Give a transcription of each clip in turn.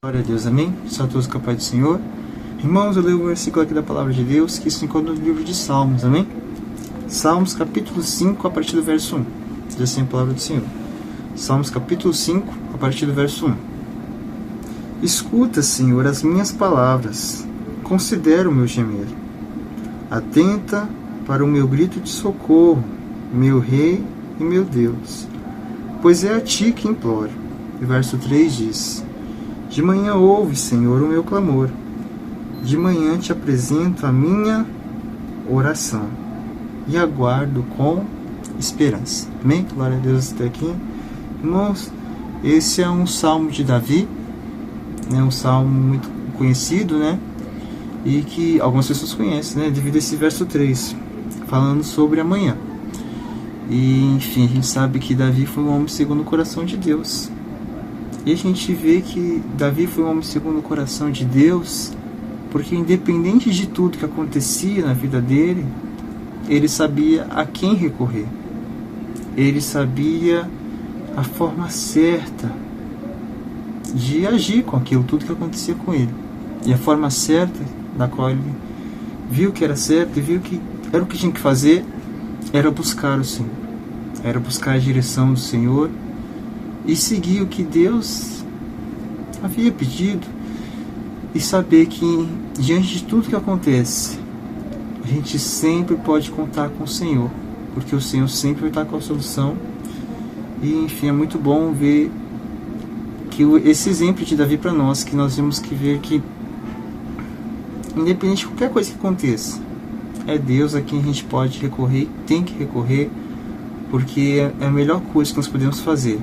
Glória a Deus, amém? Só todos com a paz do Senhor. Irmãos, eu leio o versículo aqui da palavra de Deus, que se encontra no livro de Salmos, amém? Salmos capítulo 5, a partir do verso 1. Diz assim a palavra do Senhor. Salmos capítulo 5, a partir do verso 1. Escuta, Senhor, as minhas palavras, considera o meu gemer. Atenta para o meu grito de socorro, meu Rei e meu Deus, pois é a Ti que imploro. E verso 3 diz: De manhã ouve, Senhor, o meu clamor. De manhã te apresento a minha oração e aguardo com esperança. Amém? Glória a Deus até aqui. Irmãos, esse é um salmo de Davi, né? Um salmo muito conhecido, né? E que algumas pessoas conhecem, né? Devido a esse verso 3, falando sobre amanhã. E, enfim, a gente sabe que Davi foi um homem segundo o coração de Deus. E a gente vê que Davi foi um homem segundo o coração de Deus, porque independente de tudo que acontecia na vida dele, ele sabia a quem recorrer. Ele sabia a forma certa de agir com aquilo, tudo que acontecia com ele. E a forma certa, da qual ele viu que era certo e viu que era o que tinha que fazer, era buscar o Senhor. Era buscar a direção do Senhor e seguir o que Deus havia pedido, e saber que diante de tudo que acontece, a gente sempre pode contar com o Senhor, porque o Senhor sempre vai estar com a solução. E enfim, é muito bom ver que esse exemplo de Davi para nós, que nós temos que ver que independente de qualquer coisa que aconteça, é Deus a quem a gente pode recorrer, tem que recorrer, porque é a melhor coisa que nós podemos fazer.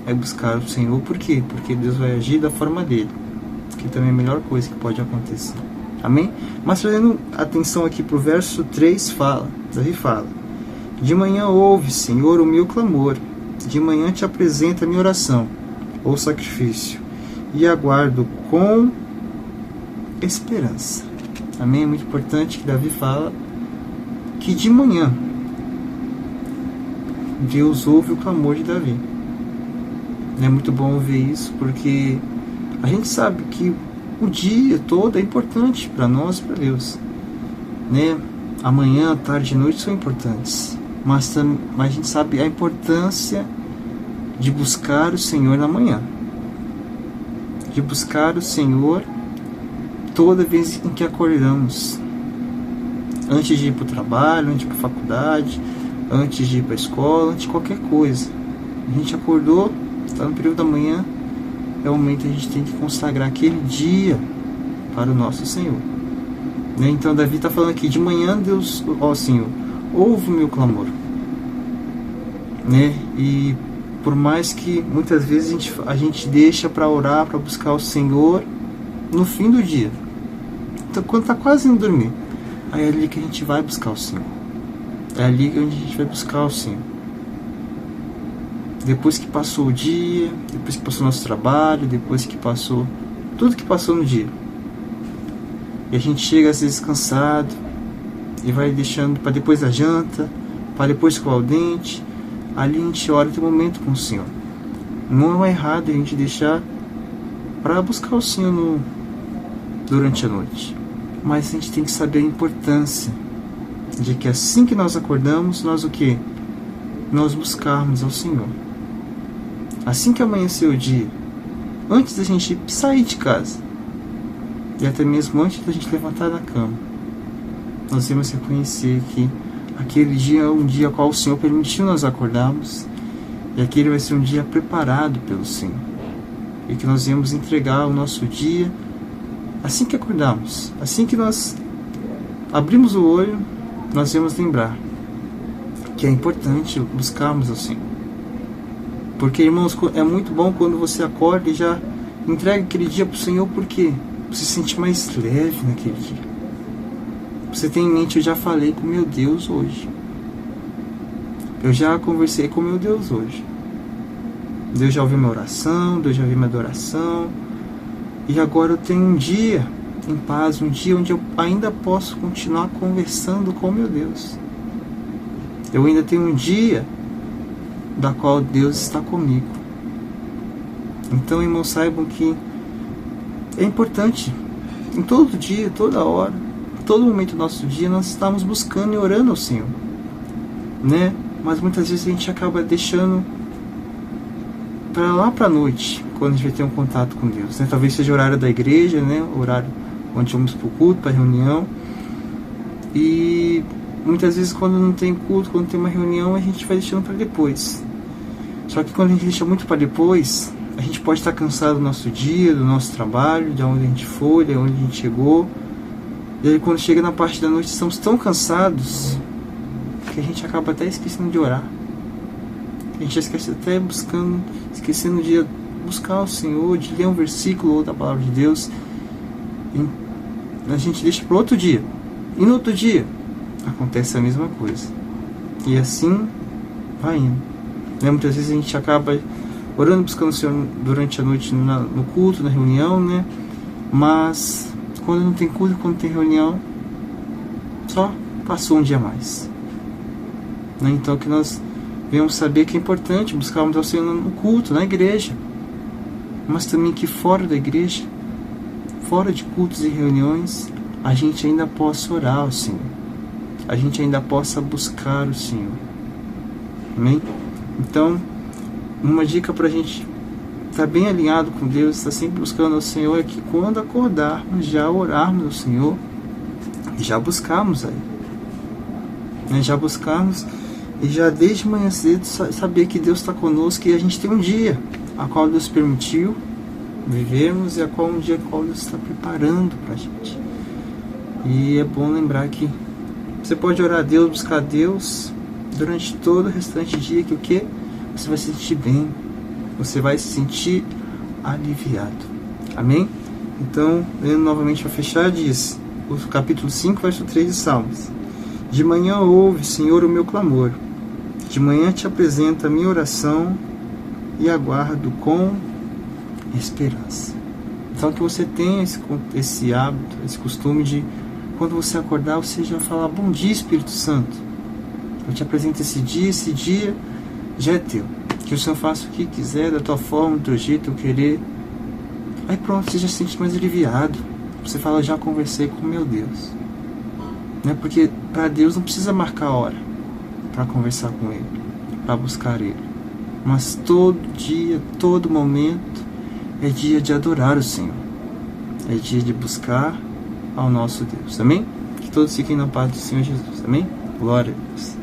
É buscar o Senhor. Por quê? Porque Deus vai agir da forma dele, que também é a melhor coisa que pode acontecer. Amém? Mas trazendo atenção aqui para o verso 3, Davi fala: De manhã ouve, Senhor, o meu clamor. De manhã te apresenta a minha oração, ou sacrifício, e aguardo com esperança. Amém? É muito importante que Davi fala que de manhã Deus ouve o clamor de Davi. É muito bom ver isso, porque a gente sabe que o dia todo é importante para nós e para Deus, né? Amanhã, tarde e noite são importantes, mas a gente sabe a importância de buscar o Senhor na manhã, de buscar o Senhor toda vez em que acordamos, antes de ir para o trabalho, antes de ir para a faculdade, antes de ir para a escola, antes de qualquer coisa. A gente acordou, está no período da manhã, é o momento que a gente tem que consagrar aquele dia para o nosso Senhor, né? Então Davi está falando aqui: de manhã Deus, ó Senhor, ouve o meu clamor, né? E por mais que muitas vezes a gente deixa para orar, para buscar o Senhor no fim do dia, então quando está quase indo dormir, aí é ali que a gente vai buscar o Senhor, é ali onde a gente vai buscar o Senhor. Depois que passou o dia, depois que passou o nosso trabalho, depois que passou tudo que passou no dia, e a gente chega às vezes cansado e vai deixando para depois da janta, para depois escovar o dente, ali a gente ora, tem um momento com o Senhor. Não é errado a gente deixar para buscar o Senhor durante a noite, mas a gente tem que saber a importância de que assim que nós acordamos, nós o quê? Nós buscarmos ao Senhor. Assim que amanhecer o dia, antes da gente sair de casa, e até mesmo antes da gente levantar da cama, nós temos que reconhecer que aquele dia é um dia ao qual o Senhor permitiu nós acordarmos, e aquele vai ser um dia preparado pelo Senhor, e que nós vamos entregar o nosso dia assim que acordarmos. Assim que nós abrimos o olho, nós vamos lembrar que é importante buscarmos ao Senhor. Porque, irmãos, é muito bom quando você acorda e já entrega aquele dia para o Senhor, porque você se sente mais leve naquele dia. Você tem em mente: eu já falei com meu Deus hoje, eu já conversei com meu Deus hoje, Deus já ouviu minha oração, Deus já ouviu minha adoração, e agora eu tenho um dia em paz, um dia onde eu ainda posso continuar conversando com meu Deus. Eu ainda tenho um dia da qual Deus está comigo. Então, irmãos, saibam que é importante. Em todo dia, toda hora, todo momento do nosso dia, nós estamos buscando e orando ao Senhor, né? Mas muitas vezes a gente acaba deixando para lá para a noite, quando a gente vai ter um contato com Deus, né? Talvez seja o horário da igreja, né? O horário onde vamos para o culto, para a reunião. E muitas vezes quando não tem culto, quando tem uma reunião, a gente vai deixando para depois. Só que quando a gente deixa muito para depois, a gente pode estar cansado do nosso dia, do nosso trabalho, de onde a gente foi, de onde a gente chegou. E aí quando chega na parte da noite, estamos tão cansados que a gente acaba até esquecendo de orar. A gente esquece até esquecendo de buscar o Senhor, de ler um versículo ou da palavra de Deus. E a gente deixa para outro dia. E no outro dia acontece a mesma coisa. E assim vai indo. Né? Muitas vezes a gente acaba orando, buscando o Senhor durante a noite no culto, na reunião, né? Mas quando não tem culto, quando tem reunião, só passou um dia a mais. Né? Então que nós venhamos saber que é importante buscarmos ao Senhor no culto, na igreja. Mas também que fora da igreja, fora de cultos e reuniões, a gente ainda possa orar ao Senhor. A gente ainda possa buscar o Senhor. Amém? Então, uma dica para a gente estar bem alinhado com Deus, estar sempre buscando ao Senhor, é que quando acordarmos, já orarmos ao Senhor, já buscarmos a Ele. Né? Já buscarmos e já desde manhã cedo saber que Deus está conosco e a gente tem um dia a qual Deus permitiu vivermos e a qual um dia a qual Deus está preparando para a gente. E é bom lembrar que você pode orar a Deus, buscar a Deus durante todo o restante do dia, que o que? Você vai se sentir bem, você vai se sentir aliviado. Amém? Então, lendo novamente para fechar, diz o capítulo 5, verso 3 de Salmos: de manhã ouve, Senhor, o meu clamor, de manhã te apresento a minha oração e aguardo com esperança. Então que você tenha esse hábito, esse costume de, quando você acordar, você já falar: bom dia, Espírito Santo, eu te apresento esse dia já é teu, que o Senhor faça o que quiser, da tua forma, do teu jeito, eu querer. Aí pronto, você já se sente mais aliviado. Você fala: já conversei com meu Deus, né? Porque para Deus não precisa marcar a hora para conversar com Ele, para buscar Ele, mas todo dia, todo momento é dia de adorar o Senhor, é dia de buscar ao nosso Deus. Amém? Que todos fiquem na paz do Senhor Jesus. Amém? Glória a Deus.